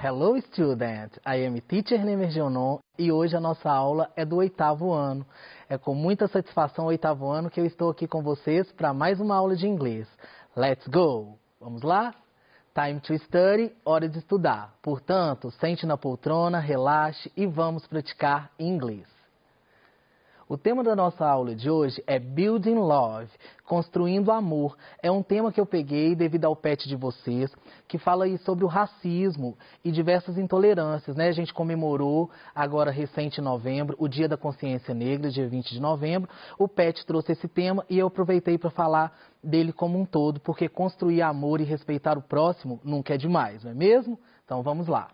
Hello student, I am teacher Nemer Geonon e hoje a nossa aula é do 8º ano. É com muita satisfação 8º ano que eu estou aqui com vocês para mais uma aula de inglês. Let's go! Vamos lá? Time to study, hora de estudar. Portanto, sente na poltrona, relaxe e vamos praticar inglês. O tema da nossa aula de hoje é Building Love, construindo amor. É um tema que eu peguei devido ao pet de vocês, que fala aí sobre o racismo e diversas intolerâncias, né? A gente comemorou agora recente em novembro, o Dia da Consciência Negra, dia 20 de novembro. O pet trouxe esse tema e eu aproveitei para falar dele como um todo, porque construir amor e respeitar o próximo nunca é demais, não é mesmo? Então vamos lá.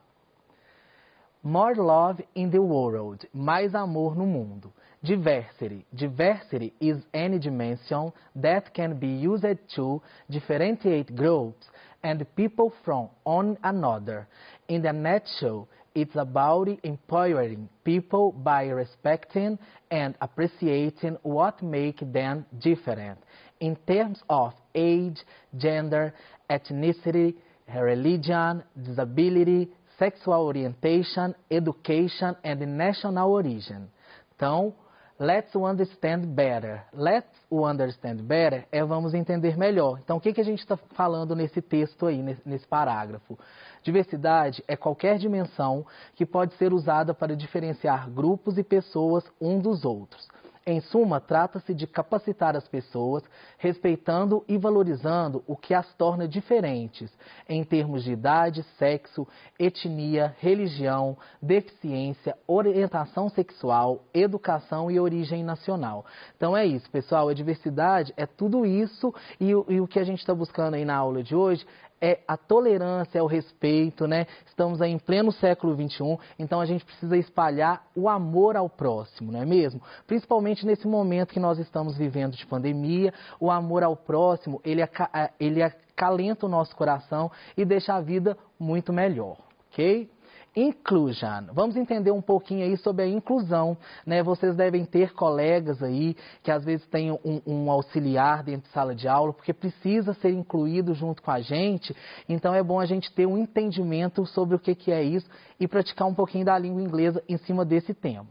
More love in the world, mais amor no mundo. Diversity. Diversity is any dimension that can be used to differentiate groups and people from one another. In a nutshell, it's about empowering people by respecting and appreciating what makes them different in terms of age, gender, ethnicity, religion, disability, sexual orientation, education and national origin. Então, let's understand better. Let's understand better é vamos entender melhor. Então, o que a gente está falando nesse texto aí, nesse parágrafo? Diversidade é qualquer dimensão que pode ser usada para diferenciar grupos e pessoas uns dos outros. Em suma, trata-se de capacitar as pessoas, respeitando e valorizando o que as torna diferentes, em termos de idade, sexo, etnia, religião, deficiência, orientação sexual, educação e origem nacional. Então é isso, pessoal, a diversidade é tudo isso e o que a gente está buscando aí na aula de hoje é a tolerância, é o respeito, né? Estamos aí em pleno século XXI, então a gente precisa espalhar o amor ao próximo, não é mesmo? Principalmente nesse momento que nós estamos vivendo de pandemia, o amor ao próximo, ele acalenta o nosso coração e deixa a vida muito melhor, ok? Inclusion. Vamos entender um pouquinho aí sobre a inclusão, né? Vocês devem ter colegas aí que às vezes têm um auxiliar dentro de sala de aula, porque precisa ser incluído junto com a gente. Então é bom a gente ter um entendimento sobre o que é isso e praticar um pouquinho da língua inglesa em cima desse tema.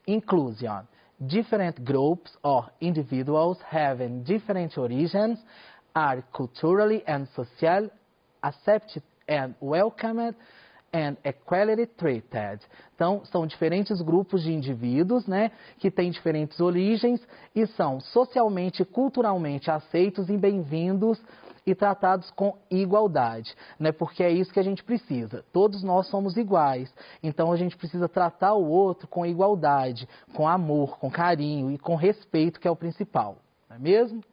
Inclusion. Different groups or individuals having different origins are culturally and socially accepted and welcomed and equally treated. Então, são diferentes grupos de indivíduos, né, que têm diferentes origens e são socialmente e culturalmente aceitos e bem-vindos e tratados com igualdade, né, porque é isso que a gente precisa. Todos nós somos iguais, então a gente precisa tratar o outro com igualdade, com amor, com carinho e com respeito, que é o principal, não é mesmo?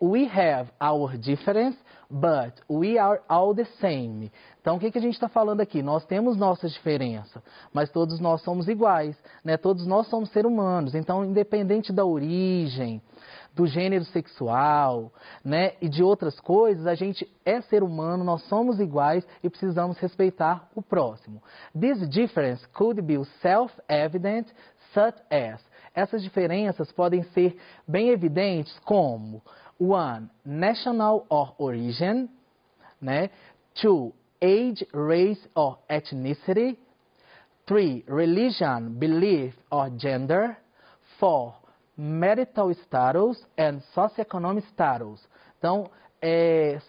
We have our difference, but we are all the same. Então, o que a gente está falando aqui? Nós temos nossas diferenças, mas todos nós somos iguais, né? Todos nós somos seres humanos. Então, independente da origem, do gênero sexual, né? E de outras coisas, a gente é ser humano, nós somos iguais e precisamos respeitar o próximo. This difference could be self-evident, such as. Essas diferenças podem ser bem evidentes como 1. National or origin, né? 2. Age, race or ethnicity. 3. Religion, belief or gender. 4. Marital status and socioeconomic status. Então,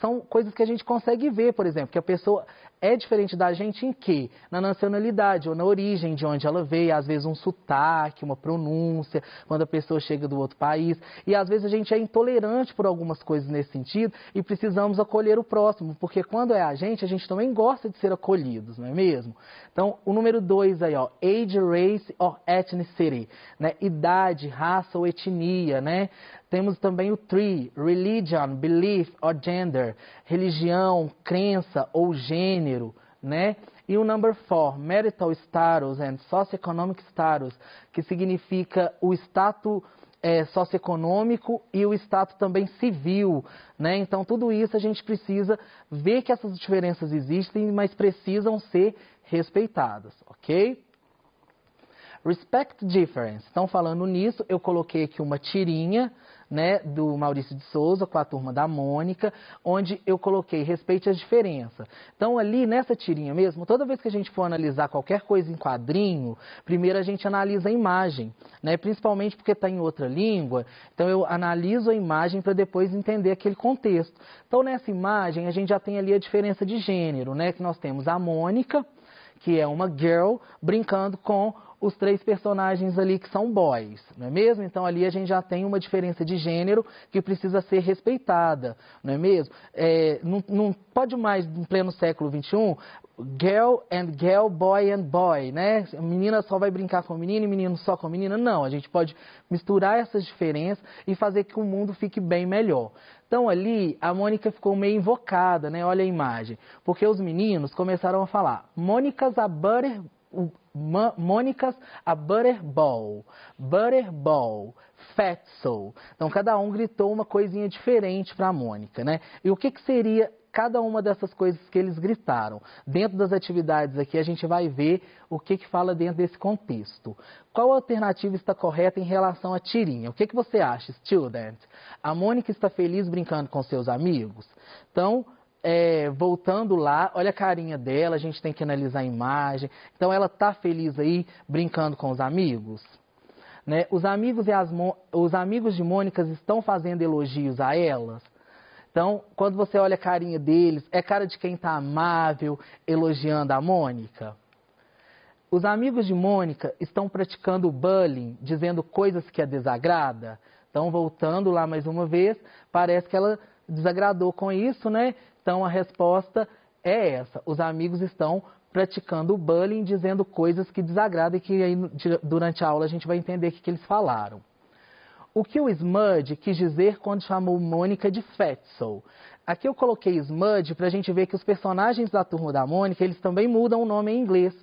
são coisas que a gente consegue ver, por exemplo, que a pessoa é diferente da gente em quê? Na nacionalidade ou na origem de onde ela veio, às vezes um sotaque, uma pronúncia, quando a pessoa chega do outro país. E às vezes a gente é intolerante por algumas coisas nesse sentido e precisamos acolher o próximo, porque quando é a gente também gosta de ser acolhidos, não é mesmo? Então, o número 2 aí, ó, age, race or ethnicity, né? Idade, raça ou etnia, né? Temos também o 3, religion, belief or gender, religião, crença ou gênero, né? E o number 4, marital status and socioeconomic status, que significa o status socioeconômico e o status também civil, né? Então, tudo isso a gente precisa ver que essas diferenças existem, mas precisam ser respeitadas, ok? Respect difference. Então, falando nisso, eu coloquei aqui uma tirinha, né, do Maurício de Souza com a turma da Mônica, onde eu coloquei respeite as diferenças. Então ali nessa tirinha mesmo, toda vez que a gente for analisar qualquer coisa em quadrinho, primeiro a gente analisa a imagem, né, principalmente porque está em outra língua, então eu analiso a imagem para depois entender aquele contexto. Então nessa imagem a gente já tem ali a diferença de gênero, né, que nós temos a Mônica, que é uma girl, brincando com os 3 personagens ali que são boys, não é mesmo? Então ali a gente já tem uma diferença de gênero que precisa ser respeitada, não é mesmo? Não pode mais, em pleno século XXI, girl and girl, boy and boy, né? A menina só vai brincar com o menino e menino só com a menina. Não, a gente pode misturar essas diferenças e fazer que o mundo fique bem melhor. Então ali a Mônica ficou meio invocada, né? Olha a imagem, porque os meninos começaram a falar Mônicas a butterball, fatso. Então cada um gritou uma coisinha diferente para a Mônica, né? E o que seria cada uma dessas coisas que eles gritaram? Dentro das atividades aqui a gente vai ver o que fala dentro desse contexto. Qual alternativa está correta em relação à tirinha? O que você acha, student? A Mônica está feliz brincando com seus amigos? Então, voltando lá, olha a carinha dela, a gente tem que analisar a imagem. Então ela está feliz aí brincando com os amigos? Né? Os amigos de Mônica estão fazendo elogios a elas? Então, quando você olha a carinha deles, é cara de quem está amável, elogiando a Mônica? Os amigos de Mônica estão praticando bullying, dizendo coisas que a desagrada? Então, voltando lá mais uma vez, parece que ela desagradou com isso, né? Então, a resposta é essa. Os amigos estão praticando bullying, dizendo coisas que desagradam e que aí, durante a aula a gente vai entender o que eles falaram. O que o Smudge quis dizer quando chamou Mônica de Fatso? Aqui eu coloquei Smudge para a gente ver que os personagens da turma da Mônica, eles também mudam o nome em inglês.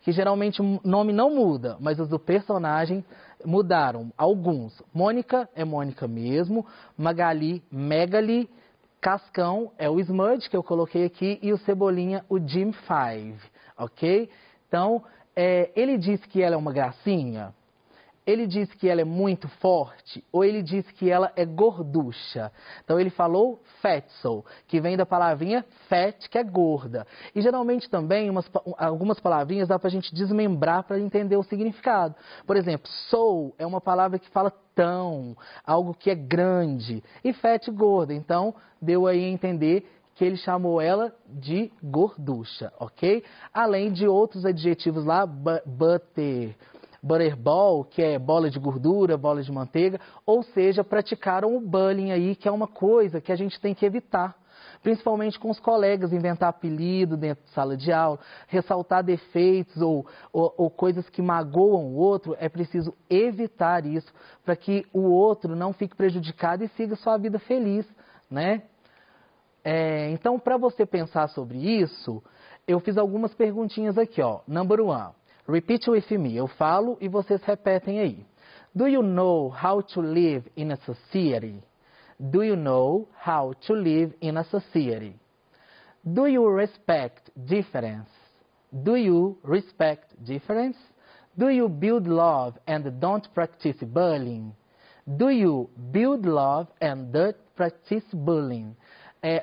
Que geralmente o nome não muda, mas os do personagem mudaram. Alguns. Mônica é Mônica mesmo, Magali, Megali, Cascão é o Smudge que eu coloquei aqui e o Cebolinha, o Jim Five, ok? Então, ele disse que ela é uma gracinha? Ele disse que ela é muito forte ou ele disse que ela é gorducha? Então ele falou fatso, que vem da palavrinha fat, que é gorda. E geralmente também algumas palavrinhas dá para a gente desmembrar para entender o significado. Por exemplo, so é uma palavra que fala tão, algo que é grande. E fat, gorda. Então deu aí a entender que ele chamou ela de gorducha, ok? Além de outros adjetivos lá, butterball, que é bola de gordura, bola de manteiga, ou seja, praticaram o bullying aí, que é uma coisa que a gente tem que evitar, principalmente com os colegas, inventar apelido dentro de sala de aula, ressaltar defeitos ou coisas que magoam o outro, é preciso evitar isso, para que o outro não fique prejudicado e siga sua vida feliz, né? Então, para você pensar sobre isso, eu fiz algumas perguntinhas aqui, ó. Number 1. Repeat with me. Eu falo e vocês repetem aí. Do you know how to live in a society? Do you know how to live in a society? Do you respect difference? Do you respect difference? Do you build love and don't practice bullying? Do you build love and don't practice bullying?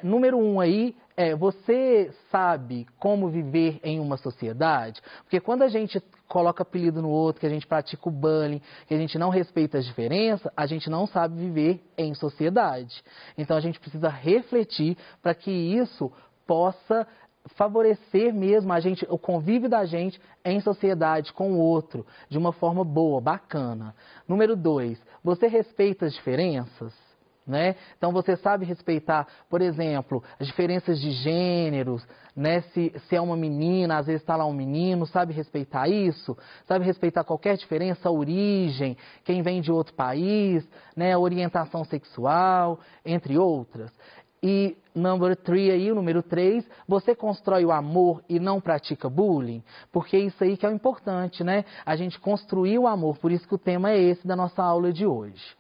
Número 1 aí, você sabe como viver em uma sociedade? Porque quando a gente coloca apelido no outro, que a gente pratica o bullying, que a gente não respeita as diferenças, a gente não sabe viver em sociedade. Então a gente precisa refletir para que isso possa favorecer mesmo o convívio da gente em sociedade com o outro, de uma forma boa, bacana. Número 2, você respeita as diferenças? Né? Então você sabe respeitar, por exemplo, as diferenças de gêneros, né? Se é uma menina, às vezes está lá um menino, sabe respeitar isso? Sabe respeitar qualquer diferença, a origem, quem vem de outro país, né? A orientação sexual, entre outras. E número 3, você constrói o amor e não pratica bullying? Porque isso aí que é o importante, né? A gente construir o amor, por isso que o tema é esse da nossa aula de hoje.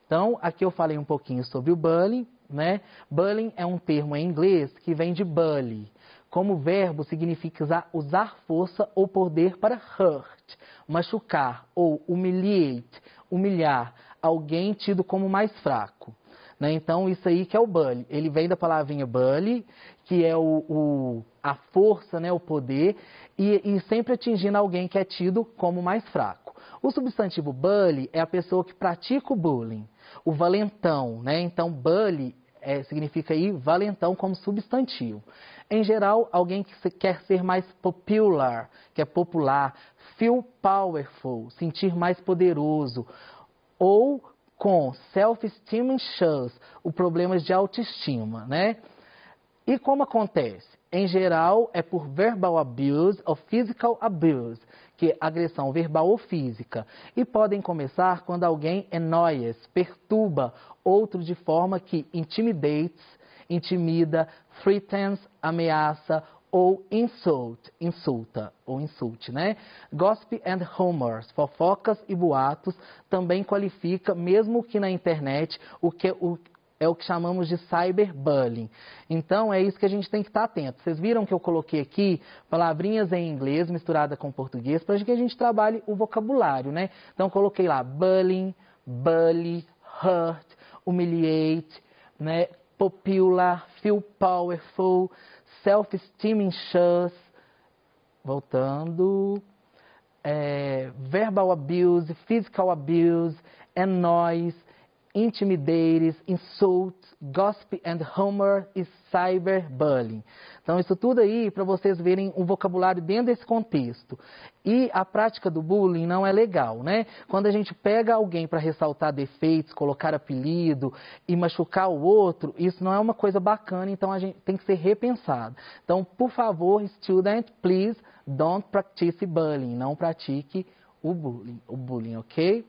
Então, aqui eu falei um pouquinho sobre o bullying, né? Bullying é um termo em inglês que vem de bully. Como verbo, significa usar força ou poder para hurt, machucar ou humiliate, humilhar alguém tido como mais fraco. Né? Então, isso aí que é o bully. Ele vem da palavrinha bully, que é a força, né? O poder, e sempre atingindo alguém que é tido como mais fraco. O substantivo bully é a pessoa que pratica o bullying, o valentão, né? Então, bully significa aí valentão como substantivo. Em geral, alguém que quer ser mais popular, que é popular, feel powerful, sentir mais poderoso, ou com self-esteem issues, o problemas de autoestima, né? E como acontece? Em geral, é por verbal abuse ou physical abuse, que é agressão verbal ou física. E podem começar quando alguém annoys, perturba outro de forma que intimidates, intimida, threatens, ameaça ou insulta, né? Gossip and rumors, fofocas e boatos, também qualifica, mesmo que na internet, é o que chamamos de cyberbullying. Então, é isso que a gente tem que estar atento. Vocês viram que eu coloquei aqui palavrinhas em inglês misturada com português para que a gente trabalhe o vocabulário, né? Então, coloquei lá bullying, bully, hurt, humiliate, né? Popular, feel powerful, self-esteem issues, voltando, verbal abuse, physical abuse, annoys, intimidators, insults, gossip and rumor e cyberbullying. Então, isso tudo aí para vocês verem o vocabulário dentro desse contexto. E a prática do bullying não é legal, né? Quando a gente pega alguém para ressaltar defeitos, colocar apelido e machucar o outro, isso não é uma coisa bacana, então a gente tem que ser repensado. Então, por favor, student, please don't practice bullying. Não pratique o bullying, ok?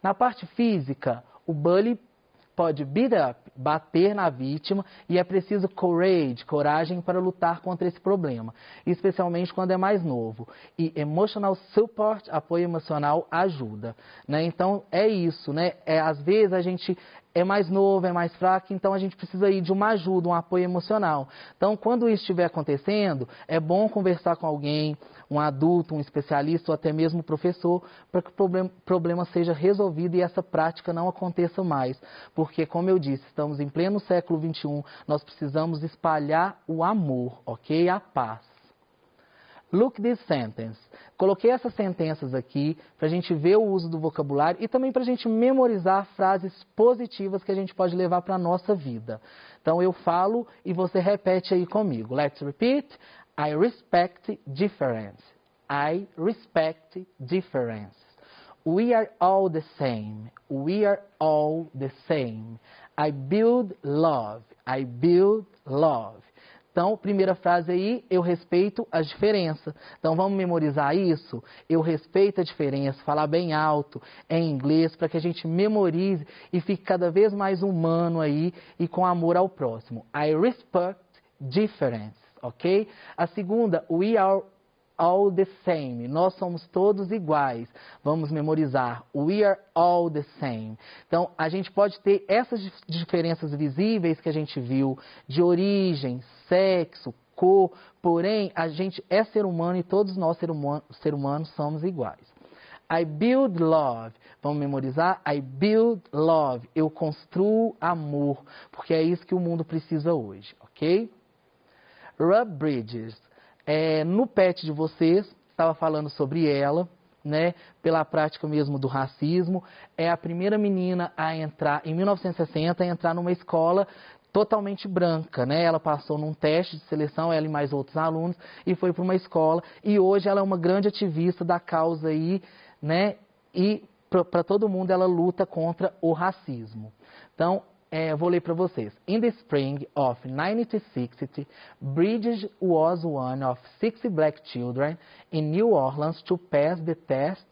Na parte física, o bully pode beat up, bater na vítima, e é preciso coragem para lutar contra esse problema, especialmente quando é mais novo. E emotional support, apoio emocional, ajuda, né? Então, é isso, né? Às vezes a gente é mais novo, é mais fraco, então a gente precisa aí de uma ajuda, um apoio emocional. Então, quando isso estiver acontecendo, é bom conversar com alguém, um adulto, um especialista ou até mesmo um professor, para que o problema seja resolvido e essa prática não aconteça mais. Porque, como eu disse, estamos em pleno século XXI, nós precisamos espalhar o amor, ok? A paz. Look this sentence. Coloquei essas sentenças aqui para a gente ver o uso do vocabulário e também para a gente memorizar frases positivas que a gente pode levar para a nossa vida. Então eu falo e você repete aí comigo. Let's repeat. I respect difference. I respect difference. We are all the same. We are all the same. I build love. I build love. Então, primeira frase aí, eu respeito as diferenças. Então, vamos memorizar isso? Eu respeito a diferença, falar bem alto em inglês, para que a gente memorize e fique cada vez mais humano aí e com amor ao próximo. I respect difference, ok? A segunda, we are all the same. Nós somos todos iguais. Vamos memorizar. We are all the same. Então, a gente pode ter essas diferenças visíveis que a gente viu, de origem, sexo, cor, porém, a gente é ser humano e todos nós, ser humanos, somos iguais. I build love. Vamos memorizar? I build love. Eu construo amor, porque é isso que o mundo precisa hoje, ok? Rub bridges. No pet de vocês, estava falando sobre ela, né, pela prática mesmo do racismo. É a primeira menina a entrar, em 1960, a entrar numa escola totalmente branca, né? Ela passou num teste de seleção, ela e mais outros alunos, e foi para uma escola. E hoje ela é uma grande ativista da causa aí, né? E para todo mundo ela luta contra o racismo. Então, vou ler para vocês. In the spring of 1960, Bridges was one of 60 black children in New Orleans to pass the test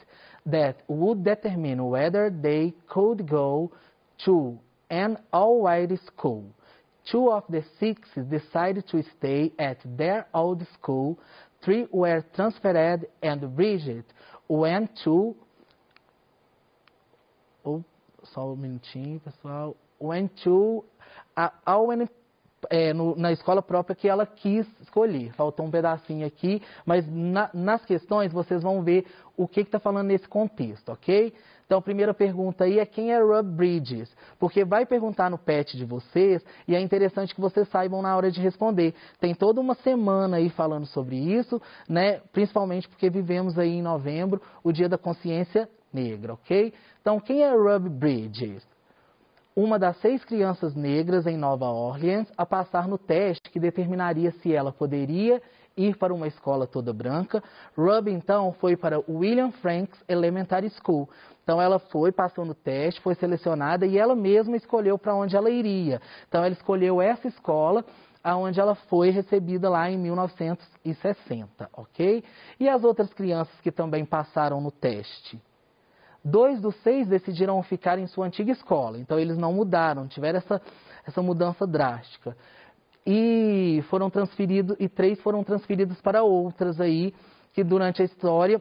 that would determine whether they could go to an all-white school. Two of the six decided to stay at their old school, 3 were transferred, and Bridget went to... Só um minutinho, pessoal. Went to na escola própria que ela quis escolher. Faltou um pedacinho aqui, mas nas questões vocês vão ver o que está falando nesse contexto, ok? Então, a primeira pergunta aí é quem é Ruby Bridges? Porque vai perguntar no PET de vocês e é interessante que vocês saibam na hora de responder. Tem toda uma semana aí falando sobre isso, né? Principalmente porque vivemos aí em novembro, o Dia da Consciência Negra, ok? Então, quem é Ruby Bridges? Uma das 6 crianças negras em Nova Orleans a passar no teste que determinaria se ela poderia ir para uma escola toda branca. Ruby, então, foi para o William Franks Elementary School. Então, ela foi, passou no teste, foi selecionada e ela mesma escolheu para onde ela iria. Então, ela escolheu essa escola, aonde ela foi recebida lá em 1960, ok? E as outras crianças que também passaram no teste? 2 dos 6 decidiram ficar em sua antiga escola, então eles não mudaram, tiveram essa mudança drástica. E 3 foram transferidos para outras aí, que durante a história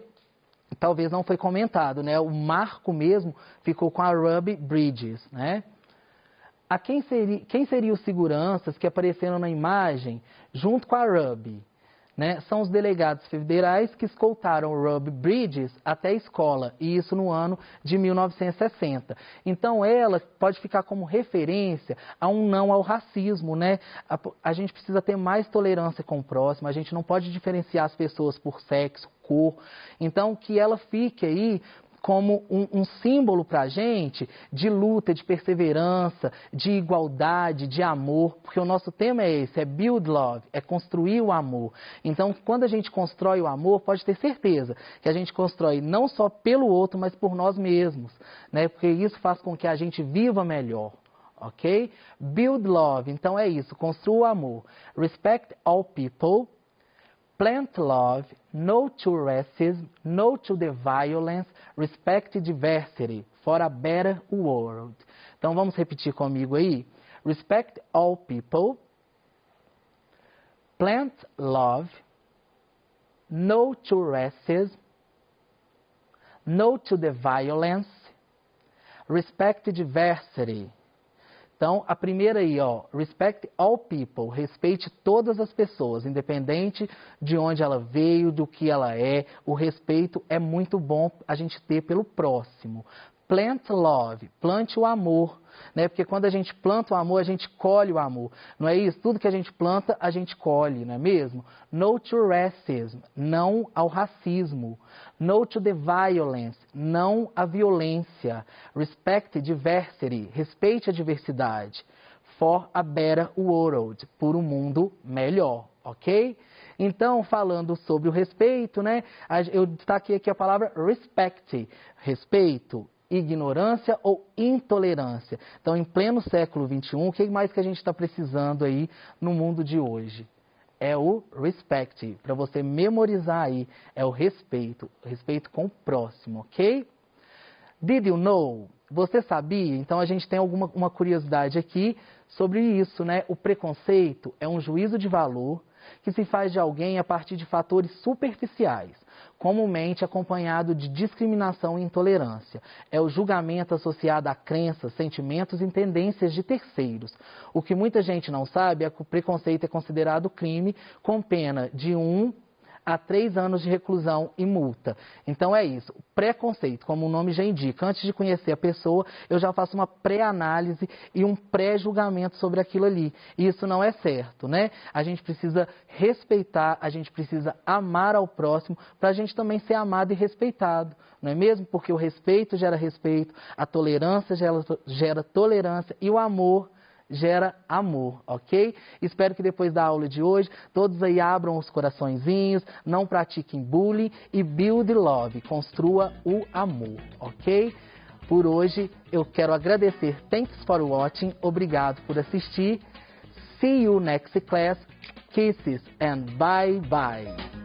talvez não foi comentado, né? O marco mesmo ficou com a Ruby Bridges, né? Quem seriam os seguranças que apareceram na imagem junto com a Ruby? Né? São os delegados federais que escoltaram Ruby Bridges até a escola, e isso no ano de 1960. Então, ela pode ficar como referência a um não ao racismo, né? A gente precisa ter mais tolerância com o próximo, a gente não pode diferenciar as pessoas por sexo, cor. Então, que ela fique aí como um símbolo para a gente de luta, de perseverança, de igualdade, de amor, porque o nosso tema é esse, é build love, é construir o amor. Então, quando a gente constrói o amor, pode ter certeza que a gente constrói não só pelo outro, mas por nós mesmos, né? Porque isso faz com que a gente viva melhor. Ok? Build love, então é isso, construa o amor. Respect all people. Plant love, no to racism, no to the violence, respect diversity for a better world. Então vamos repetir comigo aí. Respect all people, plant love, no to racism, no to the violence, respect diversity. Então, a primeira aí, ó, respect all people, respeite todas as pessoas, independente de onde ela veio, do que ela é, o respeito é muito bom a gente ter pelo próximo. Plant love, plante o amor, né? Porque quando a gente planta o amor, a gente colhe o amor. Não é isso? Tudo que a gente planta, a gente colhe, não é mesmo? No to racism, não ao racismo. No to the violence, não à violência. Respect diversity, respeite a diversidade. For a better world, por um mundo melhor, ok? Então, falando sobre o respeito, né? Eu destaquei aqui a palavra respect, respeito. Ignorância ou intolerância. Então, em pleno século XXI, o que mais que a gente está precisando aí no mundo de hoje? É o respect, para você memorizar aí, é o respeito com o próximo, ok? Did you know? Você sabia? Então, a gente tem uma curiosidade aqui sobre isso, né? O preconceito é um juízo de valor que se faz de alguém a partir de fatores superficiais, comumente acompanhado de discriminação e intolerância. É o julgamento associado a crenças, sentimentos e tendências de terceiros. O que muita gente não sabe é que o preconceito é considerado crime com pena de 1 a 3 anos de reclusão e multa. Então é isso, preconceito, como o nome já indica, antes de conhecer a pessoa, eu já faço uma pré-análise e um pré-julgamento sobre aquilo ali. E isso não é certo, né? A gente precisa respeitar, a gente precisa amar ao próximo, para a gente também ser amado e respeitado, não é mesmo? Porque o respeito gera respeito, a tolerância gera tolerância e o amor gera amor, ok? Espero que depois da aula de hoje, todos aí abram os coraçõezinhos, não pratiquem bullying e build love, construa o amor, ok? Por hoje, eu quero agradecer. Thanks for watching, obrigado por assistir. See you next class. Kisses and bye bye.